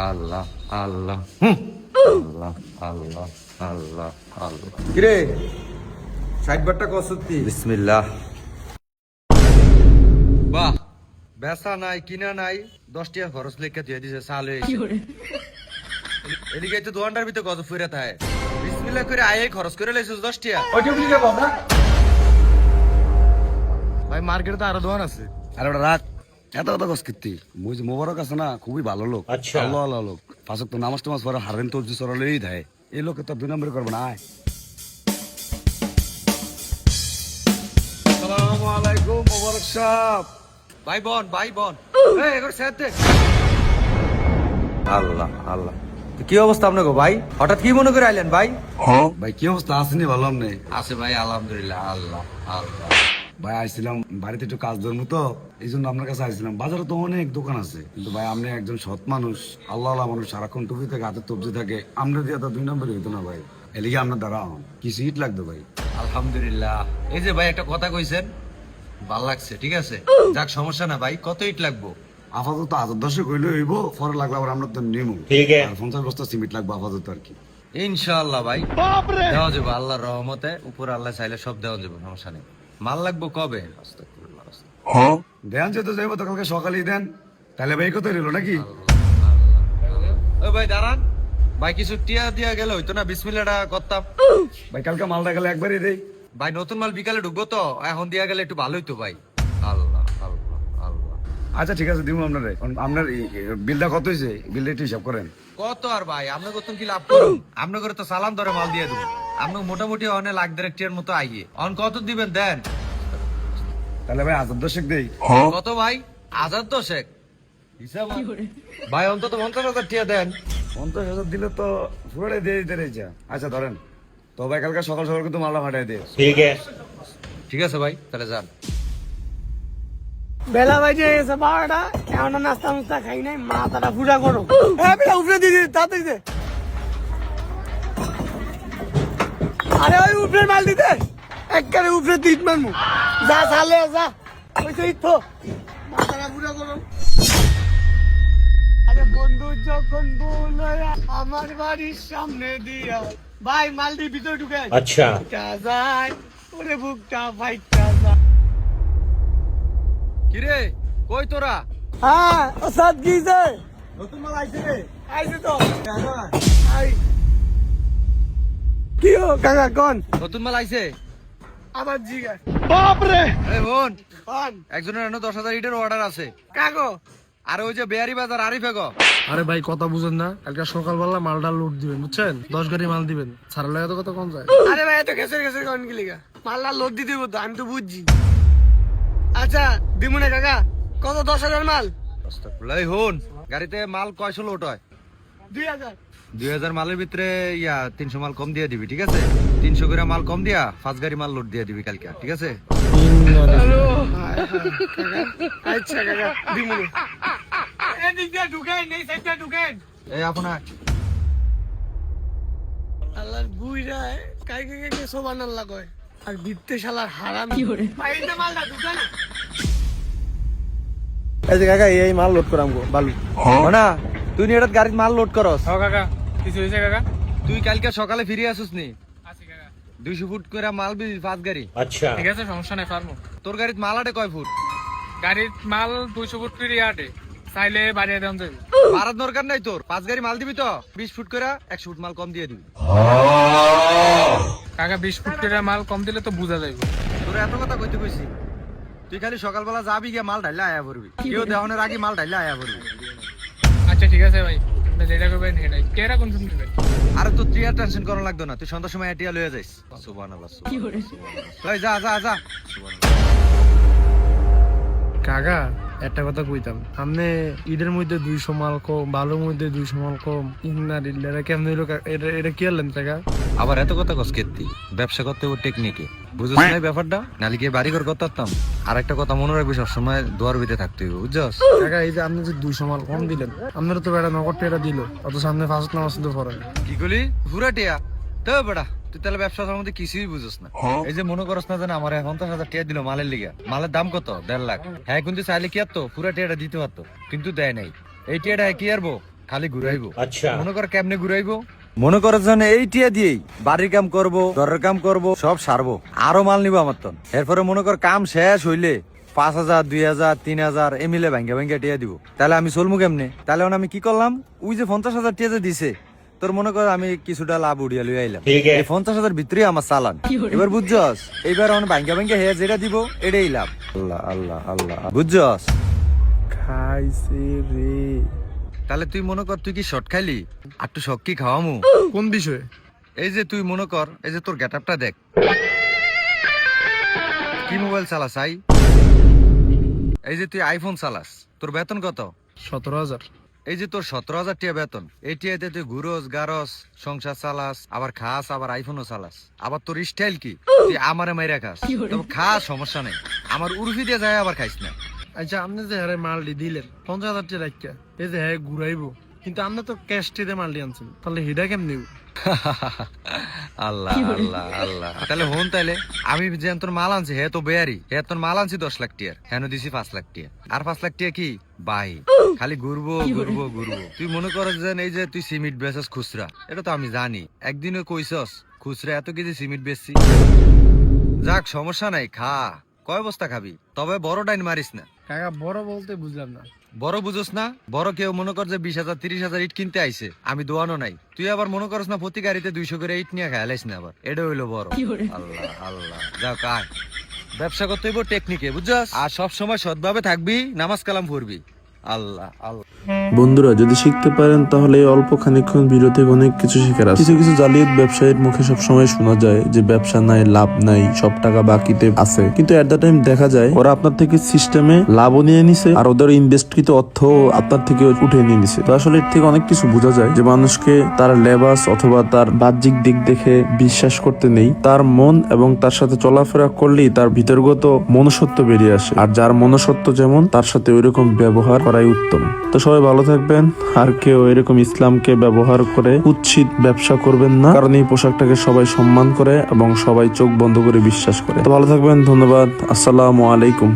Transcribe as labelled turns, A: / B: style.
A: আল্লাহ আল্লাহ আল্লাহ আল্লাহ আল্লাহ আল্লাহ।
B: কিরে 60 বারটা কসুতি
A: বিসমিল্লাহ। বাহ, বেচা নাই কিনা নাই, 10 টাকা খরচ লেখা দিয়ে দিছে চালু এদিকে তো দোকানটার ভিতরে কত ফুরে থাকে। বিসমিল্লাহ করে আয়ে খরচ করে লাইছিস 10 টাকা।
B: ওইটা বুঝি যাব না
A: ভাই মার্কেটে তো আরো দোকান আছে।
C: আরে ওটা রাখ, এত কথা কস কীর্তি মোবারক আছে না, খুবই ভালো লোক।
D: আচ্ছা।
C: আল্লাহ আল্লাহ লোক, পাঁচক তো নামাজ টামাজ পরে হারেন তো সরলেই দেয়। এই লোকে তো 2 নম্বরে করবো না। আয়। আসসালামু আলাইকুম মোবারক সাহেব।
A: ভাই বোন এই এগোর সাথে।
B: আল্লাহ আল্লাহ। তো কি অবস্থা আপনাকে ভাই, হঠাৎ কি মনে করে আইলেন ভাই?
C: ভাই কি অবস্থা, আসেনি ভালো আপনি?
A: আছে ভাই আলহামদুলিল্লাহ। আল্লাহ আল্লাহ।
C: ভাই আইছিলাম বাড়িতে একটু কাজ ধরবো তো, এই জন্য আপনার কাছে আইছিলাম। বাজারে তো অনেক দোকান আছে, কিন্তু ভাই আপনি একজন সৎ মানুষ, আল্লাহ আল্লাহ মানুষ, সারাক্ষণ টুপি থাকে, হাতে তবজি থাকে, আমরা দিয়ে তো 2 নম্বরে হইতো না ভাই। এলিগে আপনার দ্বারা কিছু ইট লাগতো ভাই।
A: আলহামদুলিল্লাহ। এই যে ভাই একটা কথা কইছেন, ভাল লাগছে, ঠিক আছে। যাক সমস্যা না ভাই, কত ইট লাগবো?
C: আপাতত 10 হইলে হইব, পরে লাগলে আবার আমরা তো নিমু।
D: ঠিক আছে।
C: আর 50 বস্তা সিমেন্ট লাগবে আপাতত আর কি।
A: ইনশাআল্লাহ ভাই দেওয়া যাবে, আল্লাহর রহমতে, উপর আল্লাহ চাইলে সব দেওয়া যাবে, সমস্যা নেই। মাল লাগবো কবে? আস্তাগফিরুল্লাহ, আস্তাগফিরুল্লাহ।
C: দেন যেতে যাইব তো কালকে সকালেই দেন, তাহলে ভাই কত রইল নাকি?
A: ও ভাই দাঁড়ান, ভাই কিছু টিয়া দিয়া গেলে হইতো না? বিসমিল্লাহটা করতাম।
C: ভাই কালকে মালটা গেলে একবারই দেই।
A: ভাই নতুন মাল বিকালে ঢুকবো তো, এখন দিয়া গেলে একটু ভালোই তো ভাই। আল্লাহ আল্লাহ আল্লাহ।
C: আচ্ছা ঠিক আছে, দিব আপনার। আপনার বিলটা কত হয়েছে, বিলটা একটু হিসাব করেন।
A: কত আর ভাই, আপনার কত কি লাভ করুন? আপনার করে তো সালাম ধরে মাল দিয়ে দেবো। আপনার মোটামুটি অনেক লাখ 1.5 টিয়ার মতো আইয়ে, অন কত দিবেন দেন?
C: তাহলে ভাই 10 দেই।
A: কত ভাই? 1010 হিসাব ভাই, অন্তত 50,000 টিয়া দেন।
C: 50,000 দিলে তো পুরোটাই দিয়ে দিতে রয়েছে। আচ্ছা ধরেন তো ভাই, কালকে সকাল সকাল কিন্তু মালটা ফাটাই দিয়ে।
D: ঠিক আছে।
A: ঠিক আছে ভাই, তাহলে যান।
E: বেলা বাজে এসে 12টা, এখন নাস্তা মুস্তা খাই নাই, মাথাটা ফুটা করো। হ্যাঁ বেটা উপরে দিয়ে দিতে, তাড়াতাড়ি দে। আরে ওই উপরে মাল দিতে, একবারে উপরে দিত মারমু। যা চালে যা, ওইটা তো মাথাটা ফুটা করো। আরে বন্ধু যখন বলে আমার বাড়ির সামনে দিয়া, ভাই মাল দিয়ে ভিতরে ঢুকে
D: আচ্ছা।
E: যায়, ওরে বুকটা ফাইটটা যায়।
A: কিরে কই তোরা?
E: হ্যাঁ ওস্তাদ গিয়েছে, নতুন মাল আইছে রে। আইছে তো আই। কি ও কাকা কোন
A: নতুন মাল আইছে?
E: আমার জিগা বাপরে।
A: এই বোন,
E: কোন
A: একজনের এনে 10,000 ইটের অর্ডার আছে।
E: কাগো?
A: আর ওই যে বেয়ারি বাজার আরিফে গো।
F: আরে ভাই কথা বুঝেন না, কালকে সকালবেলা মালটা লোড দিবেন বুঝছেন, 10 গাড়ি মাল দিবেন, ছাড়া লাগে তো কত কম যায়।
E: আরে ভাই এত খেসে খেসে কোন কি লিগা, মালটা লোড দিতে হইব তো, আমি তো বুঝছি। আচ্ছা দিমুনে কাকা, কত 10,000 মাল?
A: এই হন, গাড়িতে মাল কয়শো লোড হয়?
E: 2,000।
A: 2000 মালের ভিতরে 300 মাল কম দিয়ে দিবি, ঠিক আছে? 300 করে মাল কম দিয়া 5 গাড়ি মাল লোড দিয়ে দিবি কালকে, ঠিক আছে?
E: হ্যালো আচ্ছা কাকা দিমুনে। এদিক দিয়ে ঢুকেন, এই সাইডটা ঢুকেন।
A: এই আপনার
E: আল্লাহর বুইরা কাইকে কাইকে সুবহানাল্লাহ কয়, আর বিত্তে শালার হারাম কি করে পাইতে মালটা ঢুকানা।
B: এই যে কাকা এই মাল লোড করাম গো বালু না, তুই এটা গাড়ির মাল লোড করস?
F: কাকা কিছু হয়েছে কাকা?
A: তুই কালকে সকালে ফিরে আসিস নি?
F: আছি কাকা।
A: 200 ফুট করে মাল বিবি 5 গাড়ি।
D: আচ্ছা।
F: ঠিক আছে সমস্যা নাই, পারবো।
A: তোর গাড়িতে মাল আটে কয় ফুট?
F: গাড়ির মাল 200 ফুট করে আটে, চাইলে বাড়িয়ে দেন যাবে।
A: পারার দরকার নাই তোর, 5 গাড়ি মাল দিবি তো 20 ফুট করে 100 ফুট মাল কম দিয়ে দিবি।
F: কাকা 20 ফুট করে মাল কম দিলে তো বুঝা যাবে।
A: তোর এত কথা কইতে কইছি, তুই খালি সকালবেলা যাবি গিয়ে মাল ঢাইলে আয়া পড়বি, কেউ দেওয়ানোর আগে মাল ঢাইলে আয়া পড়বি।
F: আচ্ছা ঠিক আছে ভাই, আপনি যেটা করবেন সেটাই। কেরা কোন শুনতে নেবেন?
A: আরে তোর তুই আর টেনশন করা লাগতো না, তুই সন্ধ্যার সময় এটিয়া লয়ে যাইস। সুবহানাল্লাহ সুবহানাল্লাহ। যা যা যা।
F: কাকা একটা কথা কইতাম, আপনি ঈদের মধ্যে 200 মাল কম, ভালোর মধ্যে 200 মাল কম, ইন্না দিল্লারা কেমন হইলো? এটা কি আনলেন কাকা?
A: আবার এত কথা কস কেতি? ব্যবসা করতে ও টেকনিকে বুঝছ না ব্যাপারটা? নালি কি বাড়ি ঘর করতাম? আর একটা কথা মনে রাখবি, সবসময় দুয়ার ভিতরে থাকতে হইব, বুঝছস?
F: কাকা এই যে আপনি যে 200 মাল কম দিলেন, আপনারা তো বেড়া নগদ টেরা দিল, অত সামনে ফার্স্ট নামাজ তো পড়েন।
A: কি করলি? পুরা টিয়া তো বেড়া, তুই তাহলে ব্যবসা সম্বন্ধে কিছুই বুঝছ না। এই যে মনে করস না যে আমার 50,000 টাকা দিল মালের লিগা, মালের দাম কত? 1.5 লাখ। হ্যাঁ কিন্তু চাইলে কি আর তো পুরা টিয়াটা দিতে পারতো, কিন্তু দেয় নাই। এই টিয়াটা কি আরবো খালি ঘুরাইবো। মনে কর কেমনে ঘুরাইবো,
B: মনে করেছেন এই টিয়া দিয়েই বাড়ির কাম করব, ঘরের কাম করব, সব সারবো, আরো মাল নিবো আমার তন। এরপরে মনে কর কাম শেষ হইলে 5,000, 2,000, 3,000 এমিলে ভাঙ্গা টিয়া দিব। তাহলে আমি চলবো কেমনে? তাহলে আমি কি করলাম, ওই যে 50,000 টিয়া যে দিছে, তোর মনে কর আমি কিছুটা লাভ উড়িয়া লই আইলাম। এই 50,000 ভিতরে আমার চালান। এবার বুঝছস, এইবার ভাঙ্গা হে যেটা দিব এটাই লাভ। আল্লাহ আল্লাহ আল্লাহ, বুঝছস?
F: খাইছে রে।
A: তাহলে তুই মনে কর তুই কি শর্ট খাইলি, আর তুই শখ কি খাওয়ামু?
F: কোন বিষয়ে?
A: এই যে তুই মনে কর, এই যে তোর গেটআপটা দেখ, কি মোবাইল চালাস আই? এই যে তুই আইফোন চালাস, তোর বেতন কত?
F: 17,000।
A: এই যে তোর 17,000 টিয়া বেতন, এই টিয়াতে তুই ঘুরোস গারস, সংসার চালাস, আবার খাস, আবার আইফোনও চালাস। আবার তোর স্টাইল কি, তুই আমারে মাইরা খাস, তবে খা, সমস্যা নেই, আমার উর্ফি দিয়ে যায় আবার খাইস না।
F: আচ্ছা, আপনি যে হারে মালটি দিলেন 50,000 টাকা রাখিয়া, এই যে হ্যাঁ ঘুরাইবো, কিন্তু আপনি তো ক্যাশ টিতে মালটি আনছেন, তাহলে হিডা কেমন নিব?
A: আল্লাহ আল্লাহ আল্লাহ। তাহলে হন, তাইলে আমি যে তোর মাল আনছি হে তো বেয়ারি, হে তোর মাল আনছি 10 লাখ টিয়ার, হেন দিছি 5 লাখ টিয়া, আর 5 লাখ টিয়া কি বাই, খালি ঘুরবো ঘুরবো ঘুরবো। তুই মনে কর যে এই যে তুই সিমেন্ট বেচস খুচরা, এটা তো আমি জানি, একদিনও কইছস খুচরা এত কেজি সিমেন্ট বেচছি। যাক, সমস্যা নাই, খা, কয় বস্তা খাবি, তবে বড় ডাইন মারিস না।
F: কাকা বড় বলতে বুঝলাম না।
A: বড় বুঝোস না? বড় কেউ মনে কর যে 20,000, 30,000 ইট কিনতে আইছে, আমি দোয়ানো নাই, তুই আবার মনে করস না প্রতি গাড়িতে 200 করে ইট নিয়ে খেয়ালাইস না, আবার এটা হইলো বড়। আল্লাহ আল্লাহ, যাও কায়, ব্যবসা করতে হইব টেকনিকে, বুঝছস? আর সব সময় সৎভাবে থাকবি, নামাজ কালাম পড়বি। আল্লাহ আল্লাহ।
D: বন্ধুরা, যদি শিখতে পারেন তাহলে এই অল্প খানিকক্ষণ ভিডিও থেকে অনেক কিছু শেখার আছে। কিছু কিছু জালিয়াত ব্যবসায়ীর মুখে সবসময় শোনা যায় যে ব্যবসা নাই, লাভ নাই, সব টাকা বাকিতে আছে, কিন্তু এট দ্য টাইম দেখা যায় ওরা আপনার থেকে সিস্টেমে লাভও নিয়ে নিছে, আর ওদের ইনভেস্টকৃত অর্থ আপনার থেকে উঠে নিয়ে নিছে। তো আসলে এর থেকে অনেক কিছু বোঝা যায় যে মানুষকে তার লেবাস অথবা তার বাহ্যিক দিক দেখে বিশ্বাস করতে নেই, তার মন এবং তার সাথে চলাফেরা করলেই তার ভিতরগত মনুষ্যত্ব বেরিয়ে আসে, আর যার মনুষ্যত্ব যেমন তার সাথে ওইরকম ব্যবহার করাই উত্তম। তো সবাই ভালো থাকবেন, আর কেউ এরকম ইসলামকে ব্যবহার করে কুৎসিত ব্যবসা করবেন না, কারণ এই পোশাকটাকে সবাই সম্মান করে এবং সবাই চোখ বন্ধ করে বিশ্বাস করে। তো ভালো থাকবেন, ধন্যবাদ, আসসালামু আলাইকুম।